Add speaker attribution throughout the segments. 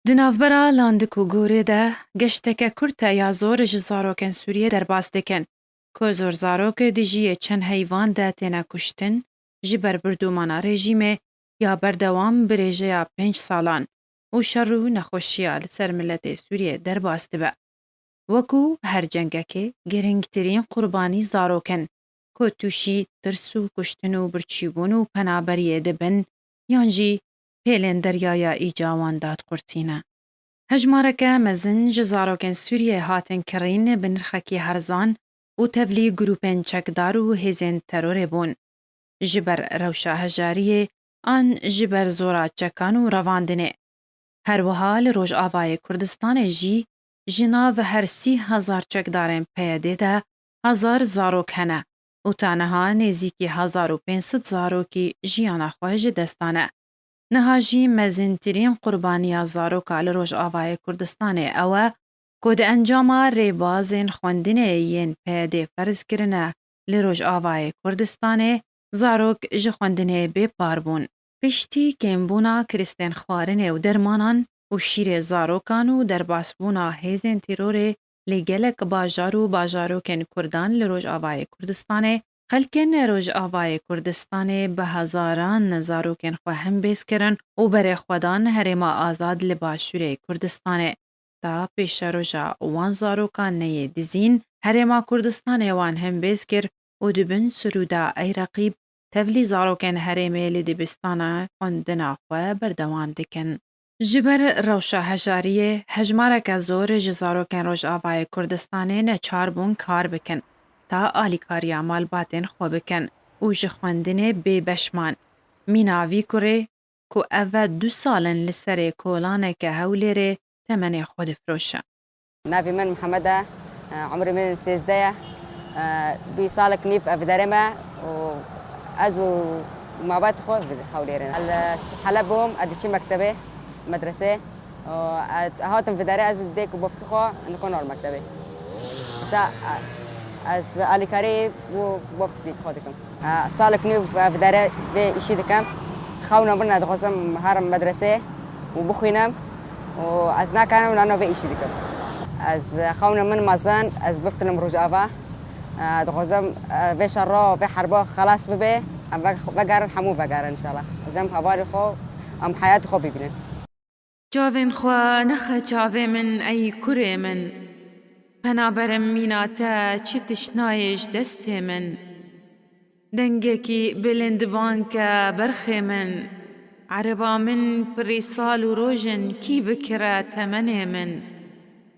Speaker 1: Di navbera landik û gorê de geşteke kurt e ya zor ji zarokên Sûriyê derbas dikin ku zorzarokê di jiyê çend heyvan de têne kuştin ji ber birdûmana rejîmê ya berdewam bi rêjeya 5 salan û şer û nexweşiya li ser miletê Sûriyê derbas dibe. Wekû her cengekê girîngtirîn qurbanî zarok in ku tûşî tirs û kuştin û birçîbûn û penaberiyê dibin yan jî pêlên deryaya îca wan dadqurtîne. Hejmareke mezin ji zarokên Sûriyê hatin kirîn bi nirxekî herzan û tevlî grûpên çekdar û hêzên terorê bûn. Ji ber rewşa hejariyê an ji ber zora çekan û revandinê. Her wiha li Rojavayê Kurdistanê jî ji nav her 30,000 çekdarên PYD de 1000 zarok hene û taneha nêzîkî 1500 zarokî jiyana xwe ji dest dane. Niha jî mezintirîn qurbaniya zaroka li Rojavayê Kurdistanê ew e ku di encama rêbazên xwendinê yên PYD ferz kirine li Rojavayê Kurdistanê zarok ji xwendinê bêpar bûn. Piştî kêmbûna kiristên xwarinê û dermanan û şîrê zarokan û derbasbûna hêzên terorê li gelek bajar û bajarokên Kurdan li Rojavayê Kurdistanê, xelkên Rojavayê Kurdistanê bi hezaran zarokên xwe hembêz kirin û berê xwe dan Herêma Azad li Başûrê Kurdistanê. Ta pêşeroja wan zarokan neyê dizîn, Herêma Kurdistanê wan hembêz kir û dibin Sûrûda Eyreqîb tevlî zarokên herêmê li dibistana xwendina xwe berdewam dikin. Ji ber rewşa hejariyê, hejmareke zor ji zarokên Rojavayê Kurdistanê neçar bûn kar bikin, ta alîkariya malbatên xwe bikin û ji xwendinê bêbeşman. Mîna vî kurê ku ev e 2 salin li serê kolaneke Hewlêrê temenê xwe difroşe.
Speaker 2: ناوی من محمده، عمری من 13 2 سالك نيف في ما وأزو ما بات خو في حوليرنا حلبهم أديشي مكتبة مدرسة هاتم في داري أزو ديك وبفك خو نكون على المكتبة بس از علي كاري وبفك ديك خودكم سالك نيف في داري بإشي دكم خونا بنا دخوسم هرم مدرسة وبخينام وأزنا كانوا لأنه بإشي دكم از خونا من مازن از بفتنم رجعوا دخوزم في شرا في حربا خلاص ببه بقارن حمو بقارن إن شاء الله زم هواري خو أم حياة خو ببینن
Speaker 1: جاوین خوا نخه چاوه من ای کره من پنابرم میناتا چی تشنایش دسته من دنگه کی بلندبان که برخه من عربا من پری سال و روژن کی بکره تمنه من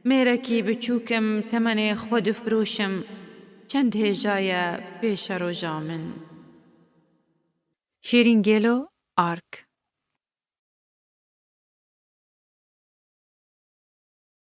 Speaker 1: میرکی بچوکم تمنه خود فروشم چند هجایه پیش روژا من. شیرین گلو آرک